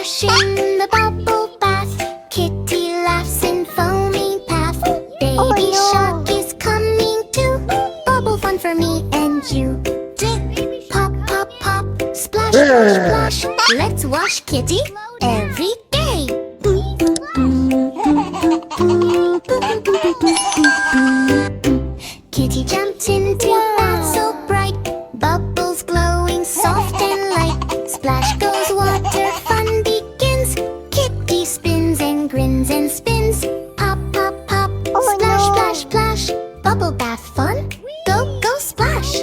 Splash in the bubble bath. Kitty laughs in foamy path. Baby shark is coming too. Bubble fun for me and you. Dip, pop, pop, pop. Splash, splash, splash. Let's wash Kitty every day. Kitty jumped into bath so bright. Bubbles glowing soft and light. Splash goes water, fun begins. Kitty spins and grins and spins. Pop, pop, pop. Splash, splash, splash. Bubble bath fun. Go, go, splash.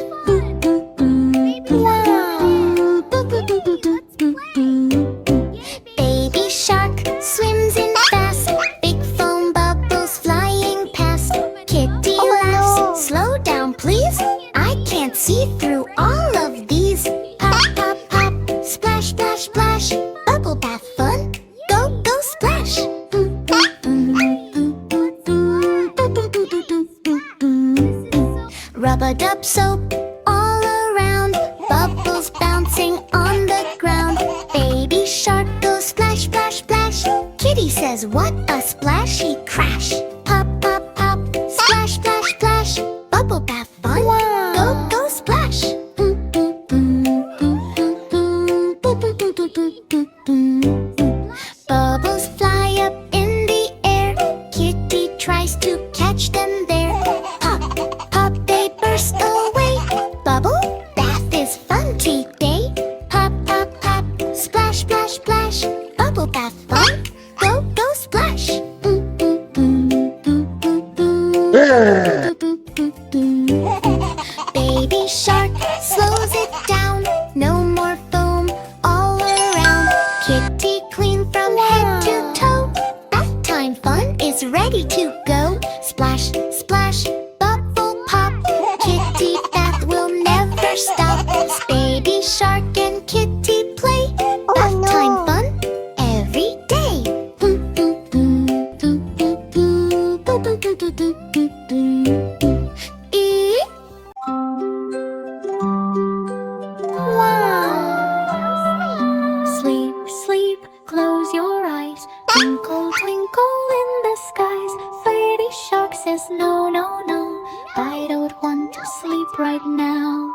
Baby shark swims in fast. Big foam bubbles flying past. Kitty laughs. Slow down, please. I can't see through all of these. Pop, pop, pop. Splash, splash, splash. Bubble bath fun. Go, go, splash. Rub-a-dub soap all around. Bubbles bouncing on the ground. Baby shark goes splash, splash, splash. Kitty says, what a splashy crash. Pop, pop, pop. Splash, splash, splash. Bubble bath fun. Go, go, splash. Bubbles fly up in the air. Kitty tries to catch them there. Pop, pop, they burst away. Bubble bath is fun today. Pop, pop, pop. Splash, splash, splash. Bubble bath fun. Go, go, splash. Baby shark slows it down. No more foam all around. Kitty clean from head to toe. Bath time fun is ready to go. Splash, splash, bubble pop. Kitty bath will never stop. Baby shark and Kitty play. Bath time fun every day. Sleep, sleep, close your eyes. Twinkle, twinkle in the skies. Baby shark says no, no, no. I don't want to sleep right now.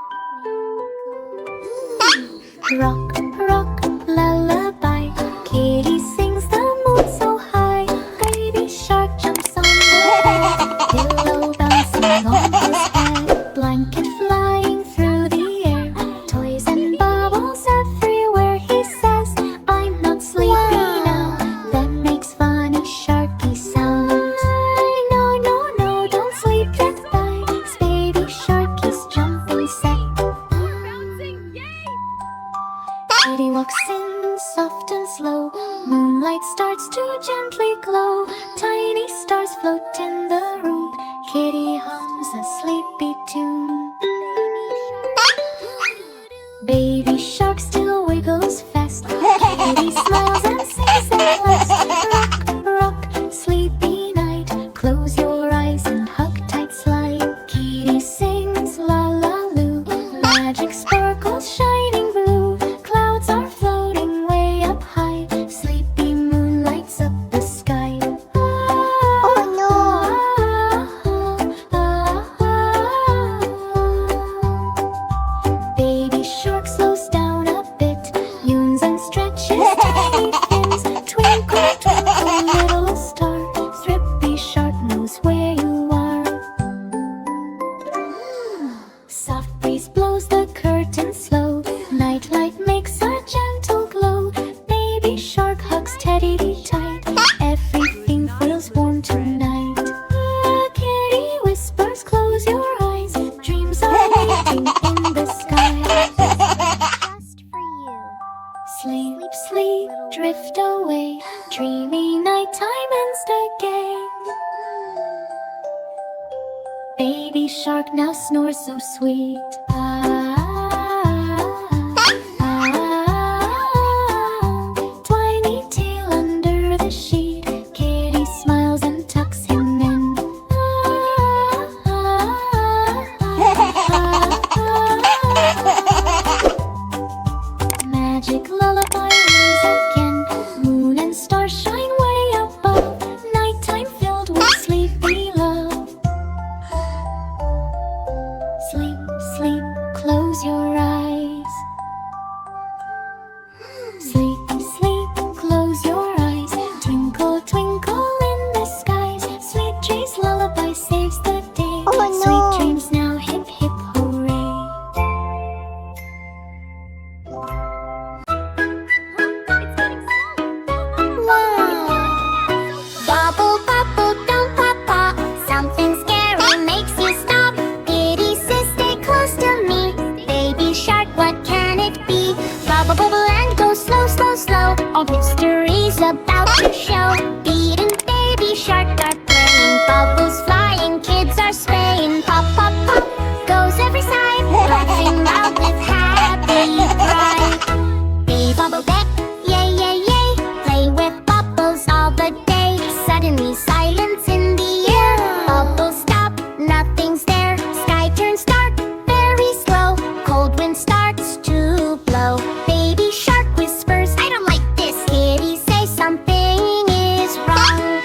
Rock, rock, lullaby. Kitty sings the moon so high. Baby shark jumps on the bed. Pillow bouncing on his head. Blanket flying through the air. Toys and bubbles everywhere. He says, I'm not sleepy now. Then makes funny sharky sounds. No, no, no, don't sleep that high. Baby shark is jumping set. Kitty walks in soft and slow. Moonlight starts to gently glow. Tiny stars float in the room. Kitty hums a sleepy tune. Baby shark still wiggles fast. Kitty smiles and sings at last. Rock, rock, sleepy night. Close your eyes and hug tight slide. Kitty sings la la loo. Magic sparkles shining blue. Clouds are floating way up high. Sleepy moon lights up the sky. Baby shark slows down a bit. Yuns and stretches tiny fins. Twinkle, twinkle, little star. Thrippy shark knows where you are. Soft breeze blows the curtain slow. Nightlight makes a gentle glow. Baby shark hugs Teddy tight. Everything feels warm tonight. Kitty whispers, close your eyes. Dreams are waiting in the sky. Just for you. Sleep, sleep, drift away. Dreamy nighttime ends again. Baby shark now snores so sweet. Tiny tail under the sheet. Kitty smiles and tucks him in. Magic lullaby rings again. Sleep, sleep, close your eyes. Sleep, sleep, close your eyes. Twinkle, twinkle in the skies. Sweet dreams, lullaby saves the day. Oh, no. Sweet dreams now, hip, hip, hooray. Bubble, bubble, don't pop, pop. Something scary makes you stop. Kitty says, stay close to me. Baby shark, what can it be? Bubble, bubble, and go slow, slow, slow. All mystery's about to show. Pete and baby shark are playing. Bubbles flying, kids are spraying. Pop, pop, pop, goes every side. Laughing loud with happy pride. Be bubble back, yay, yay, yay. Play with bubbles all the day. Suddenly silence in the air. Bubbles stop, nothing's there. Sky turns dark, very slow. Cold wind starts to blow. Baby shark whispers, I don't like this. Kitty says something is wrong.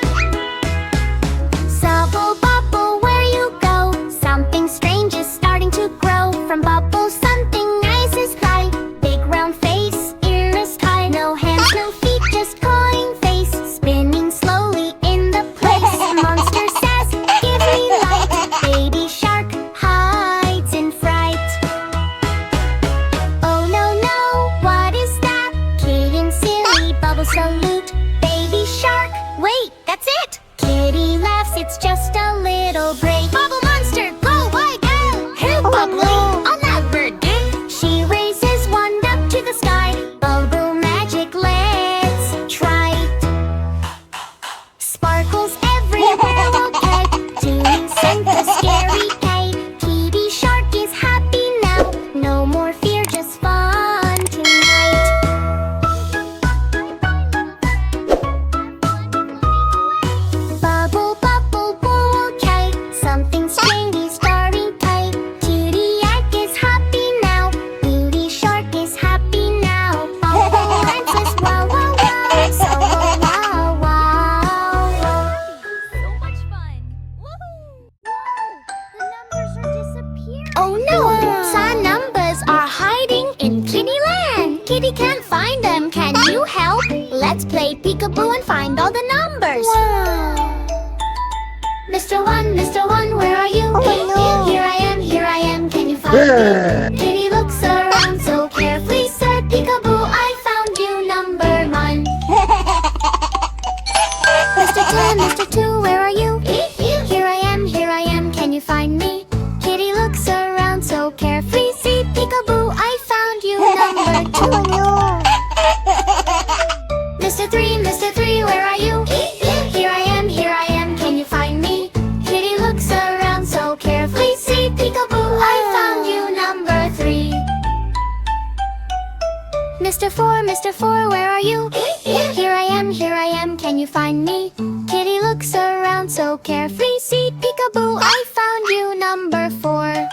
Subble, bubble, where you go? Something strange is starting to grow. From bubbles something nice is fly. Big round face, ears high. No hands, no feet, just cawing face. Spinning slowly in the place. Monster says, give me light. Baby shark hides in fright. Oh no, no, what is that? Kitty and silly bubble salute. Baby shark, wait, that's it. Kitty laughs, it's just a little break. Bubble monster, go wide out. Hey, bubbly, I'll never do. She raises one up to the sky. Bubble magic, let's try. Sparkles everywhere will get to send the scary day. Kitty shark is happy now. No more fear, just fun tonight. Bubble, bubble, bouquet. Something strange is starting tight. Kitty egg is happy now. Beauty shark is happy now. Bubble and says wow, wow, wow. So wow, wow, wow. So much fun! Woohoo! The numbers are disappearing. Oh no! Some numbers are hiding in Kittyland. Kitty can't find them. Can you help? Let's play peekaboo and find all the numbers. Mr. One, where are you? Here I am, can you find me? Kitty looks around so carefully, said peekaboo, I found you, number 1. Mr. Two, where are you? Here I am, can you find me? Kitty looks around so carefully, see peekaboo, I found you, number 2. Mr. Three, where are you? Here I am, can you find me? Kitty looks around so carefully, see peekaboo, I found you, number 3. Mr. Four, where are you? Here I am, can you find me? Kitty looks around so carefree, see peekaboo, I found you, number 4.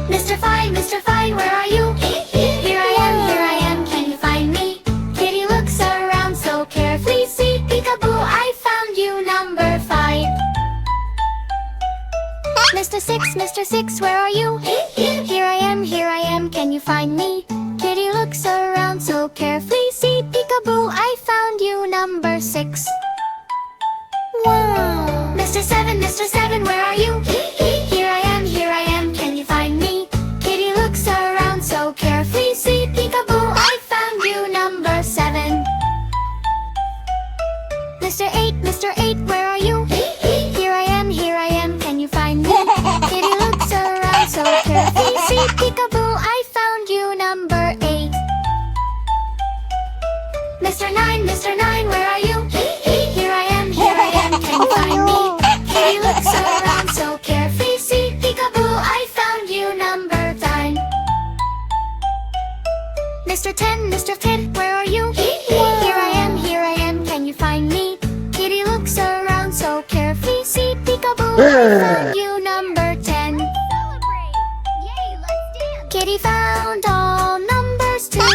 Mr. Five, where are you? Here I am, can you find me? Kitty looks around so carefree, see peekaboo, I found you, number 5. Mr. Six, where are you? Here I am, can you find me? Kitty looks around so carefully, see peekaboo, I found you, number 6. Wow! Mr. Seven, where are you? Here I am, can you find me? Kitty looks around so carefully, see peekaboo, I found you, number 7. Mr. Eight, where are you? Here I am, can you find me? Kitty looks around so carefully, see peekaboo, I found you, number 8. Mr. Nine, where are you? Here I am, can you find me? Kitty looks around so carefree, see peekaboo, I found you, number 9. Mr. 10, where are you? Here I am, can you find me? Kitty looks around so carefree, see peekaboo, I found you, number 10. Celebrate! Yay, let's dance! Kitty found all numbers today.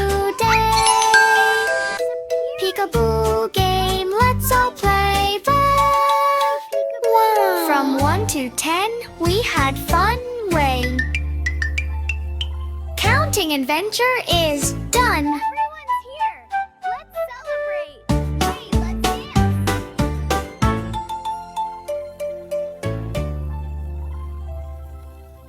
Peekaboo game, let's all play. From 1 to 10, we had fun. fun way. Counting adventure is done.